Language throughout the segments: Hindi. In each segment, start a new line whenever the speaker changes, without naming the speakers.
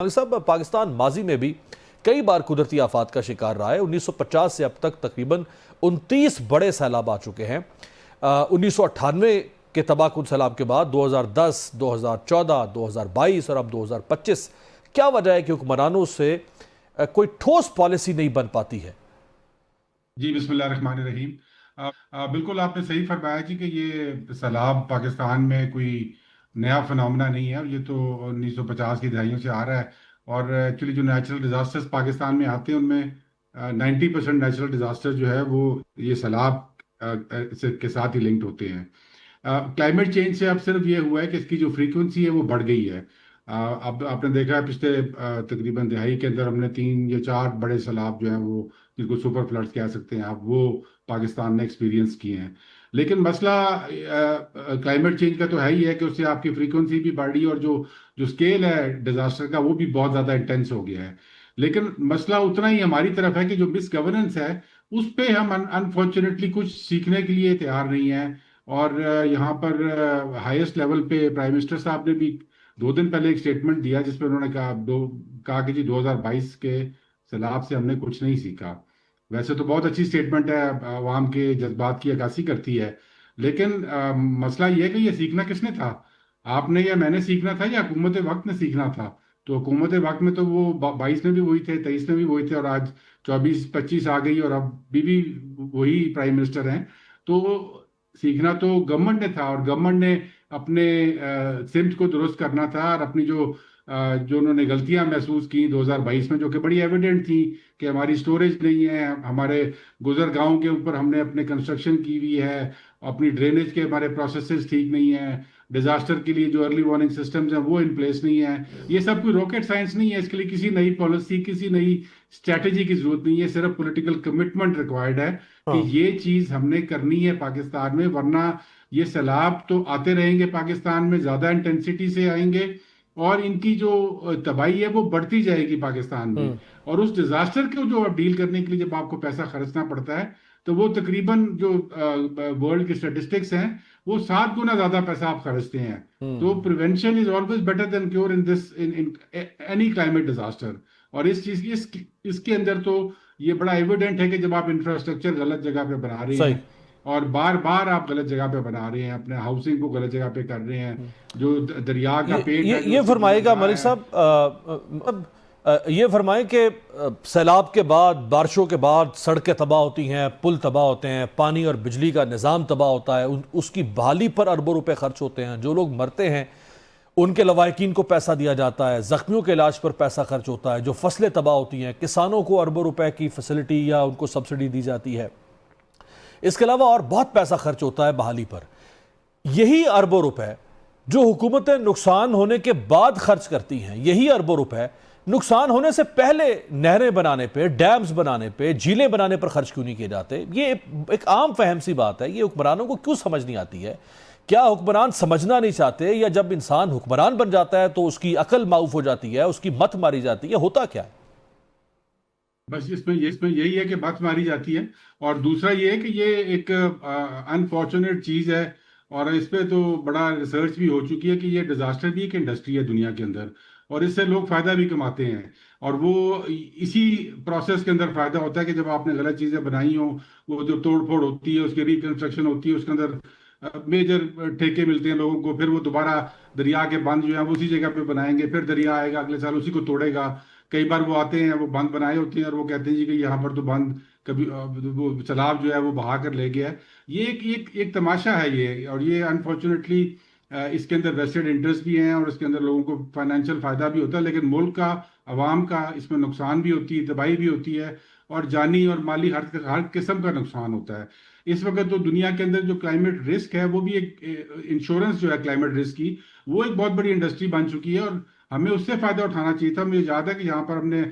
साहब, पाकिस्तान माजी में भी कई बार कुदरती आफात का शिकार रहा है। 1950 से अब तक तकरीबन 29 बड़े सैलाब आ चुके हैं। 1998 के तबाहकुन सैलाब के बाद 2010, 2014, 2022 और अब 2025 क्या वजह है कि हुक्मरानों से कोई ठोस पॉलिसी नहीं बन पाती है?
जी, बिस्मिल्लाहिर्रहमानिर्रहीम। बिल्कुल आपने सही फरमाया जी कि ये सैलाब पाकिस्तान में कोई नया फिनोमेना नहीं है। ये तो 1950 की दहाइयों से आ रहा है। और एक्चुअली जो नेचुरल डिजास्टर्स पाकिस्तान में आते हैं उनमें 90% नेचुरल डिजास्टर जो है वो ये सैलाब के साथ ही लिंक्ड होते हैं। क्लाइमेट चेंज से अब सिर्फ ये हुआ है कि इसकी जो फ्रीक्वेंसी है वो बढ़ गई है। अब आपने देखा है पिछले तकरीबन दिहाई के अंदर हमने 3 या 4 बड़े सैलाब जो हैं वो, जिनको सुपर फ्लड्स कह सकते हैं आप, वो पाकिस्तान ने एक्सपीरियंस किए हैं। लेकिन मसला क्लाइमेट चेंज का तो है ही है कि उससे आपकी फ्रीक्वेंसी भी बढ़ रही है और जो जो स्केल है डिजास्टर का वो भी बहुत ज़्यादा इंटेंस हो गया है। लेकिन मसला उतना ही हमारी तरफ है कि जो मिस गवर्नेंस है उस पे हम अनफॉर्चुनेटली कुछ सीखने के लिए तैयार नहीं है। और यहाँ पर हाईएस्ट लेवल पे प्राइम मिनिस्टर साहब ने भी 2 दिन पहले एक स्टेटमेंट दिया जिसमें उन्होंने कहा कि जी 2022 के सैलाब से हमने कुछ नहीं सीखा। वैसे तो बहुत अच्छी स्टेटमेंट है, अवाम के जज्बात की अक्कासी करती है। लेकिन मसला ये है कि ये सीखना किसने था? आपने या मैंने सीखना था या हुकूमत वक्त ने सीखना था? तो हुकूमत वक्त में तो वो 22 में भी वही थे, 23 में भी वही थे, और आज 24-25 आ गई और अब भी वही प्राइम मिनिस्टर हैं। तो सीखना तो गवर्नमेंट ने था और गवर्नमेंट ने अपने सिम्त को दुरुस्त करना था। और अपनी जो उन्होंने गलतियां महसूस की 2022 में, जो कि बड़ी एविडेंट थी कि हमारी स्टोरेज नहीं है, हमारे गुजर गांव के ऊपर हमने अपने कंस्ट्रक्शन की हुई है, अपनी ड्रेनेज के हमारे प्रोसेसेस ठीक नहीं है, डिजास्टर के लिए जो अर्ली वार्निंग सिस्टम्स हैं वो इन प्लेस नहीं है। ये सब कोई रॉकेट साइंस नहीं है। इसके लिए किसी नई पॉलिसी, किसी नई स्ट्रैटेजी की जरूरत नहीं है। सिर्फ पॉलिटिकल कमिटमेंट रिक्वायर्ड है कि
हाँ।
ये चीज हमने करनी है पाकिस्तान में, वरना ये सैलाब तो आते रहेंगे पाकिस्तान में, ज्यादा इंटेंसिटी से आएंगे और इनकी जो तबाही है वो बढ़ती जाएगी पाकिस्तान में।
हम्म।
और उस डिजास्टर को जो डील करने के लिए जब आपको पैसा खर्चना पड़ता है तो वो तकरीबन जो वर्ल्ड की स्टेटिस्टिक्स हैं वो 7 गुना ज्यादा पैसा आप खर्चते हैं। तो
hmm.
Prevention is always better than cure in this in any climate disaster. और इस चीज इसके अंदर तो ये बड़ा एविडेंट है कि जब आप इंफ्रास्ट्रक्चर गलत जगह पे बना रहे
सही।
हैं और बार बार आप गलत जगह पे बना रहे हैं, अपने हाउसिंग को गलत जगह पे कर रहे हैं, जो दरिया का
ये
पेट
ये
है जो
ये
उससे गुजर
फरमाएगा
रहा
मलिक
है।
साहब, ये फरमाएं कि सैलाब के बाद, बारिशों के बाद सड़कें तबाह होती हैं, पुल तबाह होते हैं, पानी और बिजली का निज़ाम तबाह होता है, उसकी बहाली पर अरबों रुपए खर्च होते हैं, जो लोग मरते हैं उनके लवाहिकीन को पैसा दिया जाता है, जख्मियों के इलाज पर पैसा खर्च होता है, जो फसलें तबाह होती हैं किसानों को अरबों रुपए की फैसिलिटी या उनको सब्सिडी दी जाती है। इसके अलावा और बहुत पैसा खर्च होता है बहाली पर। यही अरबों रुपए जो हुकूमतें नुकसान होने के बाद खर्च करती हैं, यही अरबों रुपए नुकसान होने से पहले नहरें बनाने पे, डैम्स बनाने पे, झीलें बनाने पर खर्च क्यों नहीं किए जाते? ये एक आम फहम सी बात है, ये हुक्मरानों को क्यों समझ नहीं आती है? क्या हुक्मरान समझना नहीं चाहते, या जब इंसान हुक्मरान बन जाता है तो उसकी अकल माऊफ हो जाती है, उसकी मत मारी जाती है? होता क्या है?
बस इसमें यही है कि बात मारी जाती है। और दूसरा ये है कि ये एक अनफॉर्चुनेट चीज है। और इस पे तो बड़ा रिसर्च भी हो चुकी है कि ये डिजास्टर भी एक इंडस्ट्री है दुनिया के अंदर, और इससे लोग फायदा भी कमाते हैं। और वो इसी प्रोसेस के अंदर फायदा होता है कि जब आपने गलत चीजें बनाई हो, वो जो तोड़ फोड़ होती है, उसकी रिकंस्ट्रक्शन होती है, उसके अंदर मेजर ठेके मिलते हैं लोगों को, फिर वो दोबारा दरिया के बांध जो है वो उसी जगह पे बनाएंगे, फिर दरिया आएगा अगले साल उसी को तोड़ेगा। कई बार वो आते हैं, वो बांध बनाए होते हैं और वो कहते हैं जी कि यहाँ पर तो बांध कभी वो सैलाब जो है वो बहा कर ले गया है। ये एक तमाशा है ये। और ये अनफॉर्चुनेटली इसके अंदर वेस्टेड इंटरेस्ट भी हैं और इसके अंदर लोगों को फाइनेंशियल फायदा भी होता है, लेकिन मुल्क का, अवाम का इसमें नुकसान भी होती है, तबाही भी होती है, और जानी और माली हर किस्म का नुकसान होता है। इस वक्त तो दुनिया के अंदर जो क्लाइमेट रिस्क है वो भी एक इंश्योरेंस जो है क्लाइमेट रिस्क की, वो एक बहुत बड़ी इंडस्ट्री बन चुकी है। और हमें उससे फायदा उठाना चाहिए था। मुझे याद है कि यहाँ पर हमने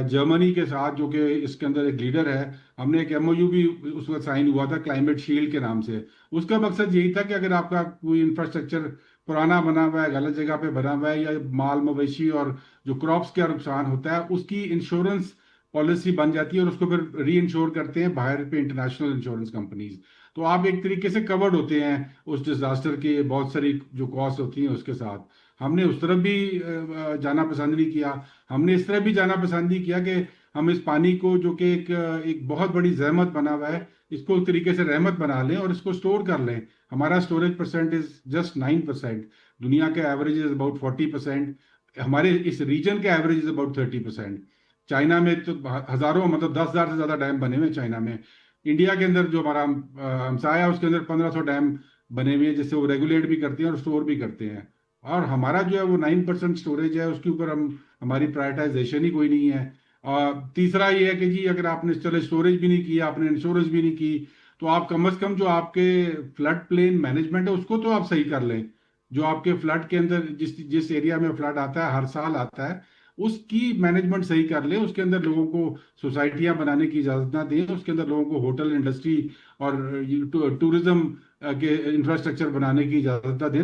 जर्मनी के साथ, जो कि इसके अंदर एक लीडर है, हमने एक एमओयू भी उस वक्त साइन हुआ था क्लाइमेट शील्ड के नाम से। उसका मकसद यही था कि अगर आपका कोई इंफ्रास्ट्रक्चर पुराना बना हुआ है, गलत जगह पे बना हुआ है, या माल मवेशी और जो क्रॉप्स का नुकसान होता है उसकी इंश्योरेंस पॉलिसी बन जाती है और उसको फिर री इंश्योर करते हैं बाहर पे इंटरनेशनल इंश्योरेंस कंपनीज। तो आप एक तरीके से कवर्ड होते हैं उस डिजास्टर की बहुत सारी जो कॉस्ट होती हैं उसके साथ। हमने उस तरफ भी जाना पसंद नहीं किया। हमने इस तरफ भी जाना पसंद नहीं किया कि हम इस पानी को, जो कि एक बहुत बड़ी जहमत बना हुआ है, इसको एक तरीके से रहमत बना लें और इसको स्टोर कर लें। हमारा स्टोरेज परसेंट इज जस्ट 9%। दुनिया के एवरेज इज अबाउट 40%। हमारे इस रीजन के एवरेज इज अबाउट 30%। चाइना में तो हजारों, मतलब 10,000 से ज्यादा डैम बने हुए हैं चाइना में। इंडिया के अंदर जो हमारा हमसाया है, उसके अंदर 1,500 डैम बने हुए हैं, जिससे वो रेगुलेट भी करते हैं और स्टोर भी करते हैं। और हमारा जो है वो 9% स्टोरेज है, उसके ऊपर हम, हमारी प्रायोरिटाइजेशन ही कोई नहीं है। और तीसरा ये है कि जी, अगर आपने चले स्टोरेज भी नहीं किया, आपने इंश्योरेंस भी नहीं की, तो आप कम से कम जो आपके फ्लड प्लेन मैनेजमेंट है उसको तो आप सही कर लें। जो आपके फ्लड के अंदर, जिस जिस एरिया में फ्लड आता है, हर साल आता है, उसकी मैनेजमेंट सही कर ले। उसके अंदर लोगों को सोसाइटियां बनाने की इजाजत ना दें, उसके अंदर लोगों को होटल इंडस्ट्री और टूरिज्म के इंफ्रास्ट्रक्चर बनाने की इजाजत ना दें।